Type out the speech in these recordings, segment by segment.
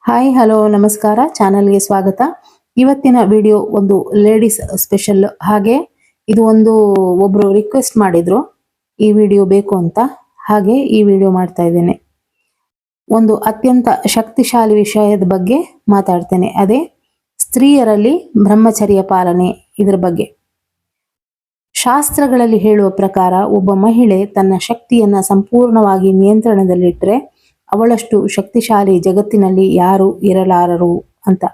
Hi hello ನಮಸ್ಕಾರ ಚಾನಲ್ಗೆ ಸ್ವಾಗತ. ಇವತ್ತಿನ ವಿಡಿಯೋ ಒಂದು ಲೇಡೀಸ್ ಸ್ಪೆಷಲ್. ಹಾಗೆ ಇದು ಒಂದು ಒಬ್ರು ರಿಕ್ವೆಸ್ಟ್ ಮಾಡಿದ್ರು ಈ ವಿಡಿಯೋ ಬೇಕು ಅಂತ, ಹಾಗೆ ಈ ವಿಡಿಯೋ ಮಾಡ್ತಾ ಇದ್ದೇನೆ. ಒಂದು ಅತ್ಯಂತ ಶಕ್ತಿಶಾಲಿ ವಿಷಯದ ಬಗ್ಗೆ ಮಾತಾಡ್ತೇನೆ, ಅದೇ ಸ್ತ್ರೀಯರಲ್ಲಿ ಬ್ರಹ್ಮಚರ್ಯ ಪಾಲನೆ. ಇದರ ಬಗ್ಗೆ ಶಾಸ್ತ್ರಗಳಲ್ಲಿ ಹೇಳುವ ಪ್ರಕಾರ ಒಬ್ಬ ಮಹಿಳೆ ತನ್ನ ಶಕ್ತಿಯನ್ನ ಸಂಪೂರ್ಣವಾಗಿ ನಿಯಂತ್ರಣದಲ್ಲಿಟ್ಟರೆ ಅವಳಷ್ಟು ಶಕ್ತಿಶಾಲಿ ಜಗತ್ತಿನಲ್ಲಿ ಯಾರು ಇರಲಾರರು ಅಂತ.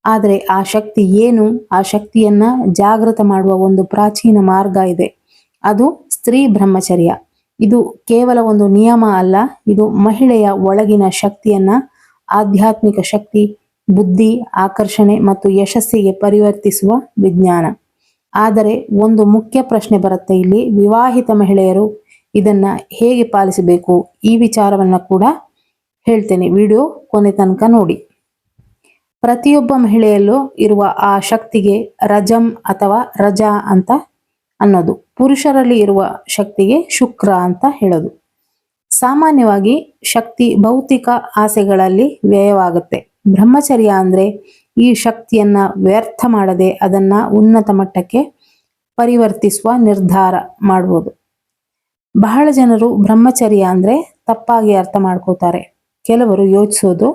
ಆದರೆ ಆ ಶಕ್ತಿ ಏನು? ಆ ಶಕ್ತಿಯನ್ನ ಜಾಗೃತ ಮಾಡುವ ಒಂದು ಪ್ರಾಚೀನ ಮಾರ್ಗ ಇದೆ, ಅದು ಸ್ತ್ರೀ ಬ್ರಹ್ಮಚರ್ಯ. ಇದು ಕೇವಲ ಒಂದು ನಿಯಮ ಅಲ್ಲ, ಇದು ಮಹಿಳೆಯ ಒಳಗಿನ ಶಕ್ತಿಯನ್ನ ಆಧ್ಯಾತ್ಮಿಕ ಶಕ್ತಿ, ಬುದ್ಧಿ, ಆಕರ್ಷಣೆ ಮತ್ತು ಯಶಸ್ಸಿಗೆ ಪರಿವರ್ತಿಸುವ ವಿಜ್ಞಾನ. ಆದರೆ ಒಂದು ಮುಖ್ಯ ಪ್ರಶ್ನೆ ಬರುತ್ತೆ ಇಲ್ಲಿ, ವಿವಾಹಿತ ಮಹಿಳೆಯರು ಇದನ್ನ ಹೇಗೆ ಪಾಲಿಸಬೇಕು? ಈ ವಿಚಾರವನ್ನ ಕೂಡ ಹೇಳ್ತೇನೆ, ವಿಡಿಯೋ ಕೊನೆ ತನಕ ನೋಡಿ. ಪ್ರತಿಯೊಬ್ಬ ಮಹಿಳೆಯಲ್ಲೂ ಇರುವ ಆ ಶಕ್ತಿಗೆ ರಜಂ ಅಥವಾ ರಜಾ ಅಂತ ಅನ್ನೋದು, ಪುರುಷರಲ್ಲಿ ಇರುವ ಶಕ್ತಿಗೆ ಶುಕ್ರ ಅಂತ ಹೇಳೋದು. ಸಾಮಾನ್ಯವಾಗಿ ಶಕ್ತಿ ಭೌತಿಕ ಆಸೆಗಳಲ್ಲಿ ವ್ಯಯವಾಗುತ್ತೆ. ಬ್ರಹ್ಮಚರ್ಯ ಅಂದ್ರೆ ಈ ಶಕ್ತಿಯನ್ನ ವ್ಯರ್ಥ ಮಾಡದೆ ಅದನ್ನ ಉನ್ನತ ಮಟ್ಟಕ್ಕೆ ಪರಿವರ್ತಿಸುವ ನಿರ್ಧಾರ ಮಾಡುವುದು. ಬಹಳ ಜನರು ಬ್ರಹ್ಮಚರ್ಯ ಅಂದ್ರೆ ತಪ್ಪಾಗಿ ಅರ್ಥ ಮಾಡ್ಕೋತಾರೆ. ಕೆಲವರು ಯೋಚಿಸೋದು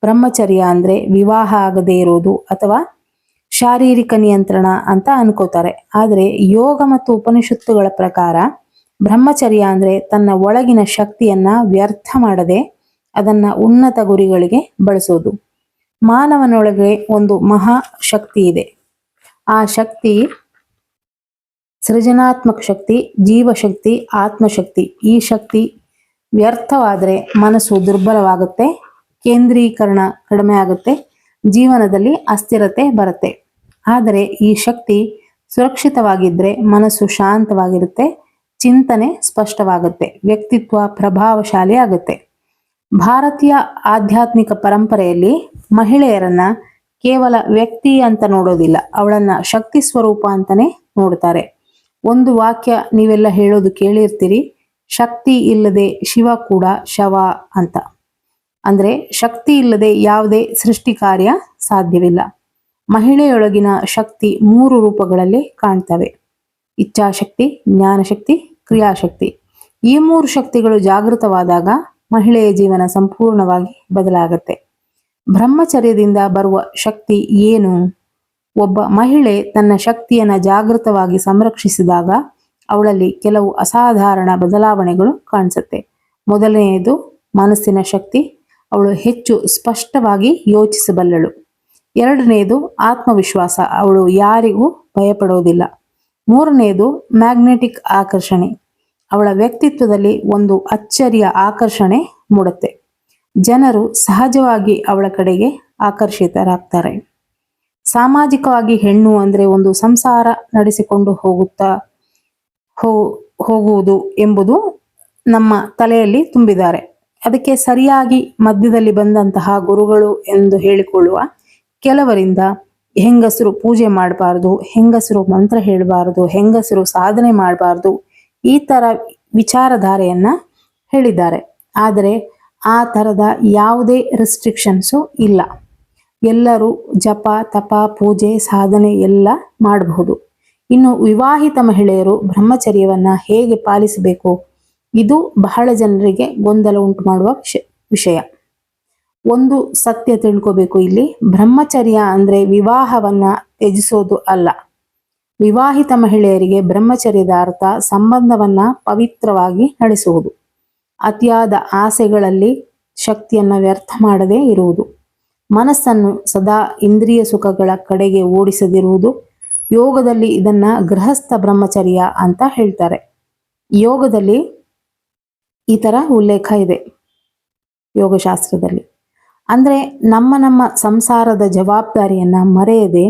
ಬ್ರಹ್ಮಚರ್ಯ ಅಂದ್ರೆ ವಿವಾಹ ಆಗದೇ ಇರೋದು ಅಥವಾ ಶಾರೀರಿಕ ನಿಯಂತ್ರಣ ಅಂತ ಅನ್ಕೋತಾರೆ. ಆದರೆ ಯೋಗ ಮತ್ತು ಉಪನಿಷತ್ತುಗಳ ಪ್ರಕಾರ ಬ್ರಹ್ಮಚರ್ಯ ಅಂದ್ರೆ ತನ್ನ ಒಳಗಿನ ಶಕ್ತಿಯನ್ನ ವ್ಯರ್ಥ ಮಾಡದೆ ಅದನ್ನ ಉನ್ನತ ಗುರಿಗಳಿಗೆ ಬಳಸೋದು. ಮಾನವನೊಳಗೆ ಒಂದು ಮಹಾ ಶಕ್ತಿ ಇದೆ. ಆ ಶಕ್ತಿ ಸೃಜನಾತ್ಮಕ ಶಕ್ತಿ, ಜೀವಶಕ್ತಿ, ಆತ್ಮಶಕ್ತಿ. ಈ ಶಕ್ತಿ ವ್ಯರ್ಥವಾದರೆ ಮನಸ್ಸು ದುರ್ಬಲವಾಗುತ್ತೆ, ಕೇಂದ್ರೀಕರಣ ಕಡಿಮೆ ಆಗುತ್ತೆ, ಜೀವನದಲ್ಲಿ ಅಸ್ಥಿರತೆ ಬರುತ್ತೆ. ಆದರೆ ಈ ಶಕ್ತಿ ಸುರಕ್ಷಿತವಾಗಿದ್ರೆ ಮನಸ್ಸು ಶಾಂತವಾಗಿರುತ್ತೆ, ಚಿಂತನೆ ಸ್ಪಷ್ಟವಾಗುತ್ತೆ, ವ್ಯಕ್ತಿತ್ವ ಪ್ರಭಾವಶಾಲಿ ಆಗುತ್ತೆ. ಭಾರತೀಯ ಆಧ್ಯಾತ್ಮಿಕ ಪರಂಪರೆಯಲ್ಲಿ ಮಹಿಳೆಯರನ್ನ ಕೇವಲ ವ್ಯಕ್ತಿ ಅಂತ ನೋಡೋದಿಲ್ಲ, ಅವಳನ್ನ ಶಕ್ತಿ ಸ್ವರೂಪ ಅಂತಾನೆ ನೋಡ್ತಾರೆ. ಒಂದು ವಾಕ್ಯ ನೀವೆಲ್ಲ ಹೇಳೋದು ಕೇಳಿರ್ತೀರಿ, ಶಕ್ತಿ ಇಲ್ಲದೆ ಶಿವ ಕೂಡ ಶವ ಅಂತ. ಅಂದ್ರೆ ಶಕ್ತಿ ಇಲ್ಲದೆ ಯಾವುದೇ ಸೃಷ್ಟಿ ಕಾರ್ಯ ಸಾಧ್ಯವಿಲ್ಲ. ಮಹಿಳೆಯೊಳಗಿನ ಶಕ್ತಿ 3 ರೂಪಗಳಲ್ಲಿ ಕಾಣ್ತವೆ: ಇಚ್ಛಾಶಕ್ತಿ, ಜ್ಞಾನಶಕ್ತಿ, ಕ್ರಿಯಾಶಕ್ತಿ. ಈ 3 ಶಕ್ತಿಗಳು ಜಾಗೃತವಾದಾಗ ಮಹಿಳೆಯ ಜೀವನ ಸಂಪೂರ್ಣವಾಗಿ ಬದಲಾಗುತ್ತೆ. ಬ್ರಹ್ಮಚರ್ಯದಿಂದ ಬರುವ ಶಕ್ತಿ ಏನು? ಒಬ್ಬ ಮಹಿಳೆ ತನ್ನ ಶಕ್ತಿಯನ್ನ ಜಾಗೃತವಾಗಿ ಸಂರಕ್ಷಿಸಿದಾಗ ಅವಳಲ್ಲಿ ಕೆಲವು ಅಸಾಧಾರಣ ಬದಲಾವಣೆಗಳು ಕಾಣಿಸುತ್ತೆ. ಮೊದಲನೆಯದು ಮನಸ್ಸಿನ ಶಕ್ತಿ, ಅವಳು ಹೆಚ್ಚು ಸ್ಪಷ್ಟವಾಗಿ ಯೋಚಿಸಬಲ್ಲಳು. ಎರಡನೆಯದು ಆತ್ಮವಿಶ್ವಾಸ, ಅವಳು ಯಾರಿಗೂ ಭಯಪಡೋದಿಲ್ಲ. ಮೂರನೆಯದು ಮ್ಯಾಗ್ನೆಟಿಕ್ ಆಕರ್ಷಣೆ, ಅವಳ ವ್ಯಕ್ತಿತ್ವದಲ್ಲಿ ಒಂದು ಅಚ್ಚರಿಯ ಆಕರ್ಷಣೆ ಮೂಡುತ್ತೆ. ಜನರು ಸಹಜವಾಗಿ ಅವಳ ಕಡೆಗೆ ಆಕರ್ಷಿತರಾಗ್ತಾರೆ. ಸಾಮಾಜಿಕವಾಗಿ ಹೆಣ್ಣು ಅಂದ್ರೆ ಒಂದು ಸಂಸಾರ ನಡೆಸಿಕೊಂಡು ಹೋಗುವುದು ಎಂಬುದು ನಮ್ಮ ತಲೆಯಲ್ಲಿ ತುಂಬಿದ್ದಾರೆ. ಅದಕ್ಕೆ ಸರಿಯಾಗಿ ಮಧ್ಯದಲ್ಲಿ ಬಂದಂತಹ ಗುರುಗಳು ಎಂದು ಹೇಳಿಕೊಳ್ಳುವ ಕೆಲವರಿಂದ ಹೆಂಗಸರು ಪೂಜೆ ಮಾಡಬಾರ್ದು, ಹೆಂಗಸರು ಮಂತ್ರ ಹೇಳಬಾರದು, ಹೆಂಗಸರು ಸಾಧನೆ ಮಾಡಬಾರ್ದು, ಈ ತರ ವಿಚಾರಧಾರೆಯನ್ನ ಹೇಳಿದ್ದಾರೆ. ಆದರೆ ಆ ತರದ ಯಾವುದೇ ರೆಸ್ಟ್ರಿಕ್ಷನ್ಸು ಇಲ್ಲ. ಎಲ್ಲರೂ ಜಪ, ತಪ, ಪೂಜೆ, ಸಾಧನೆ ಎಲ್ಲ ಮಾಡಬಹುದು. ಇನ್ನು ವಿವಾಹಿತ ಮಹಿಳೆಯರು ಬ್ರಹ್ಮಚರ್ಯವನ್ನ ಹೇಗೆ ಪಾಲಿಸಬೇಕು? ಇದು ಬಹಳ ಜನರಿಗೆ ಗೊಂದಲ ಉಂಟು ಮಾಡುವ ವಿಷಯ. ಒಂದು ಸತ್ಯ ತಿಳ್ಕೋಬೇಕು ಇಲ್ಲಿ, ಬ್ರಹ್ಮಚರ್ಯ ಅಂದ್ರೆ ವಿವಾಹವನ್ನ ತ್ಯಜಿಸೋದು ಅಲ್ಲ. ವಿವಾಹಿತ ಮಹಿಳೆಯರಿಗೆ ಬ್ರಹ್ಮಚರ್ಯದ ಅರ್ಥ ಸಂಬಂಧವನ್ನ ಪವಿತ್ರವಾಗಿ ನಡೆಸುವುದು, ಅತಿಯಾದ ಆಸೆಗಳಲ್ಲಿ ಶಕ್ತಿಯನ್ನ ವ್ಯರ್ಥ ಮಾಡದೇ ಇರುವುದು, ಮನಸ್ಸನ್ನು ಸದಾ ಇಂದ್ರಿಯ ಸುಖಗಳ ಕಡೆಗೆ ಓಡಿಸದಿರುವುದು. ಯೋಗದಲ್ಲಿ ಇದನ್ನ ಗೃಹಸ್ಥ ಬ್ರಹ್ಮಚರ್ಯ ಅಂತ ಹೇಳ್ತಾರೆ. ಯೋಗದಲ್ಲಿ ಈ ತರ ಉಲ್ಲೇಖ ಇದೆ ಯೋಗಶಾಸ್ತ್ರದಲ್ಲಿ. ಅಂದ್ರೆ ನಮ್ಮ ಸಂಸಾರದ ಜವಾಬ್ದಾರಿಯನ್ನ ಮರೆಯದೆ,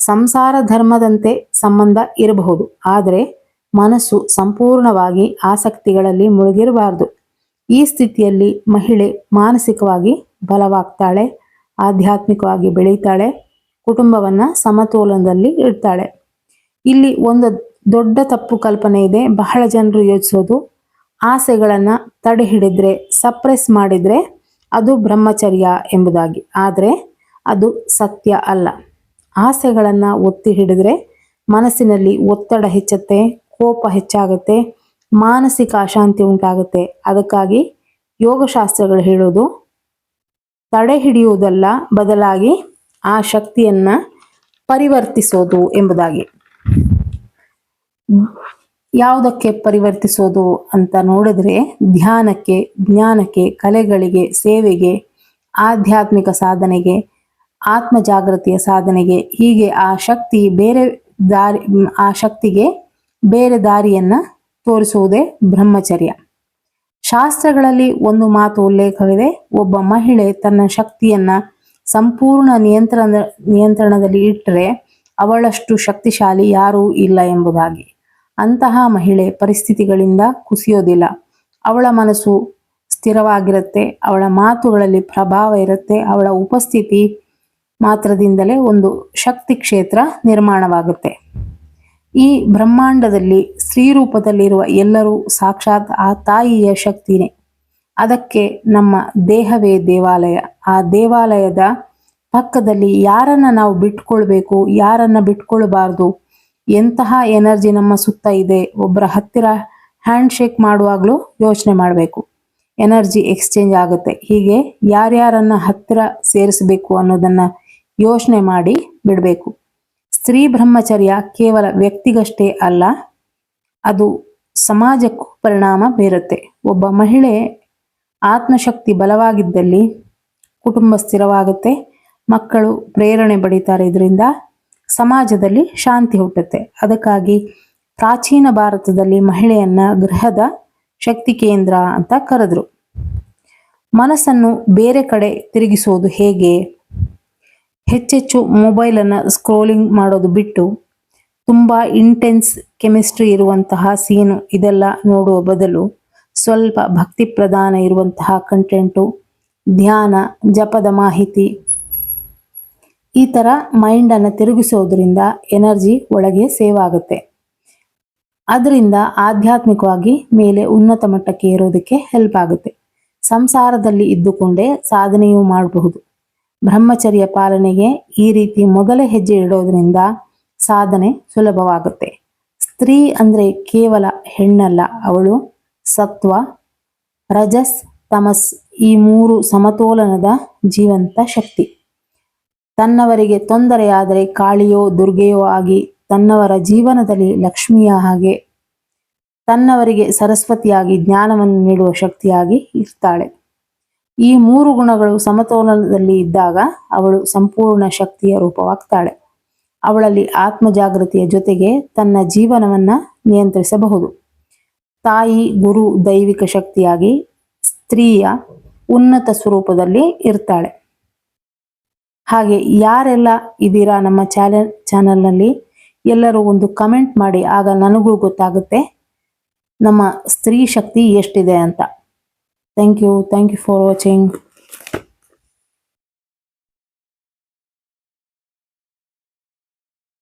ಸಂಸಾರ ಧರ್ಮದಂತೆ ಸಂಬಂಧ ಇರಬಹುದು, ಆದರೆ ಮನಸ್ಸು ಸಂಪೂರ್ಣವಾಗಿ ಆಸಕ್ತಿಗಳಲ್ಲಿ ಮುಳುಗಿರಬಾರದು. ಈ ಸ್ಥಿತಿಯಲ್ಲಿ ಮಹಿಳೆ ಮಾನಸಿಕವಾಗಿ ಬಲವಾಗ್ತಾಳೆ, ಆಧ್ಯಾತ್ಮಿಕವಾಗಿ ಬೆಳೀತಾಳೆ, ಕುಟುಂಬವನ್ನ ಸಮತೋಲನದಲ್ಲಿ ಇಡ್ತಾಳೆ. ಇಲ್ಲಿ ಒಂದು ದೊಡ್ಡ ತಪ್ಪು ಕಲ್ಪನೆ ಇದೆ. ಬಹಳ ಜನರು ಯೋಚಿಸೋದು, ಆಸೆಗಳನ್ನ ತಡೆ ಹಿಡಿದ್ರೆ, ಸಪ್ರೆಸ್ ಮಾಡಿದ್ರೆ ಅದು ಬ್ರಹ್ಮಚರ್ಯ ಎಂಬುದಾಗಿ. ಆದರೆ ಅದು ಸತ್ಯ ಅಲ್ಲ. ಆಸೆಗಳನ್ನು ಒತ್ತಿ ಹಿಡಿದ್ರೆ ಮನಸ್ಸಿನಲ್ಲಿ ಒತ್ತಡ ಹೆಚ್ಚುತ್ತೆ, ಕೋಪ ಹೆಚ್ಚಾಗುತ್ತೆ, ಮಾನಸಿಕ ಅಶಾಂತಿ ಉಂಟಾಗುತ್ತೆ. ಅದಕ್ಕಾಗಿ ಯೋಗಶಾಸ್ತ್ರಗಳು ಹೇಳೋದು ತಡೆ ಹಿಡಿಯುವುದಲ್ಲ, ಬದಲಾಗಿ ಆ ಶಕ್ತಿಯನ್ನ ಪರಿವರ್ತಿಸೋದು ಎಂಬುದಾಗಿ. ಯಾವುದಕ್ಕೆ ಪರಿವರ್ತಿಸೋದು ಅಂತ ನೋಡಿದ್ರೆ ಧ್ಯಾನಕ್ಕೆ, ಜ್ಞಾನಕ್ಕೆ, ಕಲೆಗಳಿಗೆ, ಸೇವೆಗೆ, ಆಧ್ಯಾತ್ಮಿಕ ಸಾಧನೆಗೆ, ಆತ್ಮ ಜಾಗೃತಿಯ ಸಾಧನೆಗೆ. ಹೀಗೆ ಆ ಶಕ್ತಿಗೆ ಬೇರೆ ದಾರಿಯನ್ನ ತೋರಿಸುವುದೇ ಬ್ರಹ್ಮಚರ್ಯ. ಶಾಸ್ತ್ರಗಳಲ್ಲಿ ಒಂದು ಮಾತು ಉಲ್ಲೇಖವಿದೆ. ಒಬ್ಬ ಮಹಿಳೆ ತನ್ನ ಶಕ್ತಿಯನ್ನ ಸಂಪೂರ್ಣ ನಿಯಂತ್ರಣದಲ್ಲಿ ಇಟ್ಟರೆ ಅವಳಷ್ಟು ಶಕ್ತಿಶಾಲಿ ಯಾರೂ ಇಲ್ಲ ಎಂಬುದಾಗಿ. ಅಂತಹ ಮಹಿಳೆ ಪರಿಸ್ಥಿತಿಗಳಿಂದ ಕುಸಿಯೋದಿಲ್ಲ. ಅವಳ ಮನಸ್ಸು ಸ್ಥಿರವಾಗಿರುತ್ತೆ, ಅವಳ ಮಾತುಗಳಲ್ಲಿ ಪ್ರಭಾವ ಇರುತ್ತೆ, ಅವಳ ಉಪಸ್ಥಿತಿ ಮಾತ್ರದಿಂದಲೇ ಒಂದು ಶಕ್ತಿ ಕ್ಷೇತ್ರ ನಿರ್ಮಾಣವಾಗುತ್ತೆ. ಈ ಬ್ರಹ್ಮಾಂಡದಲ್ಲಿ ಸ್ತ್ರೀ ರೂಪದಲ್ಲಿರುವ ಎಲ್ಲರೂ ಸಾಕ್ಷಾತ್ ಆ ತಾಯಿಯ ಶಕ್ತಿನೇ. ಅದಕ್ಕೆ ನಮ್ಮ ದೇಹವೇ ದೇವಾಲಯ. ಆ ದೇವಾಲಯದ ಪಕ್ಕದಲ್ಲಿ ಯಾರನ್ನ ನಾವು ಬಿಟ್ಕೊಳ್ಬೇಕು, ಯಾರನ್ನ ಬಿಟ್ಕೊಳ್ಬಾರ್ದು, ಎಂತಹ ಎನರ್ಜಿ ನಮ್ಮ ಸುತ್ತ ಇದೆ, ಒಬ್ಬರ ಹತ್ತಿರ ಹ್ಯಾಂಡ್ ಶೇಕ್ ಮಾಡುವಾಗಲೂ ಯೋಚನೆ ಮಾಡಬೇಕು, ಎನರ್ಜಿ ಎಕ್ಸ್ಚೇಂಜ್ ಆಗುತ್ತೆ. ಹೀಗೆ ಯಾರ್ಯಾರನ್ನ ಹತ್ತಿರ ಸೇರಿಸಬೇಕು ಅನ್ನೋದನ್ನ ಯೋಚನೆ ಮಾಡಿ ಬಿಡಬೇಕು. ಸ್ತ್ರೀ ಬ್ರಹ್ಮಚರ್ಯ ಕೇವಲ ವ್ಯಕ್ತಿಗಷ್ಟೇ ಅಲ್ಲ, ಅದು ಸಮಾಜಕ್ಕೂ ಪರಿಣಾಮ ಬೀರುತ್ತೆ. ಒಬ್ಬ ಮಹಿಳೆ ಆತ್ಮಶಕ್ತಿ ಬಲವಾಗಿದ್ದಲ್ಲಿ ಕುಟುಂಬ ಸ್ಥಿರವಾಗುತ್ತೆ, ಮಕ್ಕಳು ಪ್ರೇರಣೆ ಪಡಿತಾರೆ, ಇದರಿಂದ ಸಮಾಜದಲ್ಲಿ ಶಾಂತಿ ಹುಟ್ಟುತ್ತೆ. ಅದಕ್ಕಾಗಿ ಪ್ರಾಚೀನ ಭಾರತದಲ್ಲಿ ಮಹಿಳೆಯನ್ನ ಗೃಹದ ಶಕ್ತಿ ಕೇಂದ್ರ ಅಂತ ಕರೆದ್ರು. ಮನಸ್ಸನ್ನು ಬೇರೆ ಕಡೆ ತಿರುಗಿಸೋದು ಹೇಗೆ? ಹೆಚ್ಚೆಚ್ಚು ಮೊಬೈಲನ್ನು ಸ್ಕ್ರೋಲಿಂಗ್ ಮಾಡೋದು ಬಿಟ್ಟು ತುಂಬ ಇಂಟೆನ್ಸ್ ಕೆಮಿಸ್ಟ್ರಿ ಇರುವಂತಹ ಸೀನು ಇದೆಲ್ಲ ನೋಡುವ ಬದಲು ಸ್ವಲ್ಪ ಭಕ್ತಿ ಪ್ರಧಾನ ಇರುವಂತಹ ಕಂಟೆಂಟು, ಧ್ಯಾನ, ಜಪದ ಮಾಹಿತಿ, ಈ ಥರ ಮೈಂಡನ್ನು ತಿರುಗಿಸೋದ್ರಿಂದ ಎನರ್ಜಿ ಒಳಗೆ ಸೇವ್ ಆಗುತ್ತೆ. ಅದರಿಂದ ಆಧ್ಯಾತ್ಮಿಕವಾಗಿ ಮೇಲೆ ಉನ್ನತ ಮಟ್ಟಕ್ಕೆ ಏರೋದಕ್ಕೆ ಹೆಲ್ಪ್ ಆಗುತ್ತೆ. ಸಂಸಾರದಲ್ಲಿ ಇದ್ದುಕೊಂಡೇ ಸಾಧನೆಯೂ ಮಾಡಬಹುದು. ಬ್ರಹ್ಮಚರ್ಯ ಪಾಲನೆಗೆ ಈ ರೀತಿ ಮೊದಲ ಹೆಜ್ಜೆ ಇಡೋದ್ರಿಂದ ಸಾಧನೆ ಸುಲಭವಾಗುತ್ತೆ. ಸ್ತ್ರೀ ಅಂದರೆ ಕೇವಲ ಹೆಣ್ಣಲ್ಲ, ಅವಳು ಸತ್ವ, ರಜಸ್, ತಮಸ್ ಈ ಮೂರು ಸಮತೋಲನದ ಜೀವಂತ ಶಕ್ತಿ. ತನ್ನವರಿಗೆ ತೊಂದರೆಯಾದರೆ ಕಾಳಿಯೋ ದುರ್ಗೆಯೋ ಆಗಿ, ತನ್ನವರ ಜೀವನದಲ್ಲಿ ಲಕ್ಷ್ಮಿಯ ಹಾಗೆ, ತನ್ನವರಿಗೆ ಸರಸ್ವತಿಯಾಗಿ ಜ್ಞಾನವನ್ನು ನೀಡುವ ಶಕ್ತಿಯಾಗಿ ಇರ್ತಾಳೆ. ಈ ಮೂರು ಗುಣಗಳು ಸಮತೋಲನದಲ್ಲಿ ಇದ್ದಾಗ ಅವಳು ಸಂಪೂರ್ಣ ಶಕ್ತಿಯ ರೂಪವಾಗ್ತಾಳೆ. ಅವಳಲ್ಲಿ ಆತ್ಮ ಜಾಗೃತಿಯ ಜೊತೆಗೆ ತನ್ನ ಜೀವನವನ್ನ ನಿಯಂತ್ರಿಸಬಹುದು. ತಾಯಿ, ಗುರು, ದೈವಿಕ ಶಕ್ತಿಯಾಗಿ ಸ್ತ್ರೀಯ ಉನ್ನತ ಸ್ವರೂಪದಲ್ಲಿ ಇರ್ತಾಳೆ. ಹಾಗೆ ಯಾರೆಲ್ಲ ಇದ್ದೀರಾ ನಮ್ಮ ಚಾನಲ್ನಲ್ಲಿ ಎಲ್ಲರೂ ಒಂದು ಕಮೆಂಟ್ ಮಾಡಿ, ಆಗ ನನಗೂ ಗೊತ್ತಾಗುತ್ತೆ ನಮ್ಮ ಸ್ತ್ರೀ ಶಕ್ತಿ ಎಷ್ಟಿದೆ ಅಂತ. Thank you for watching.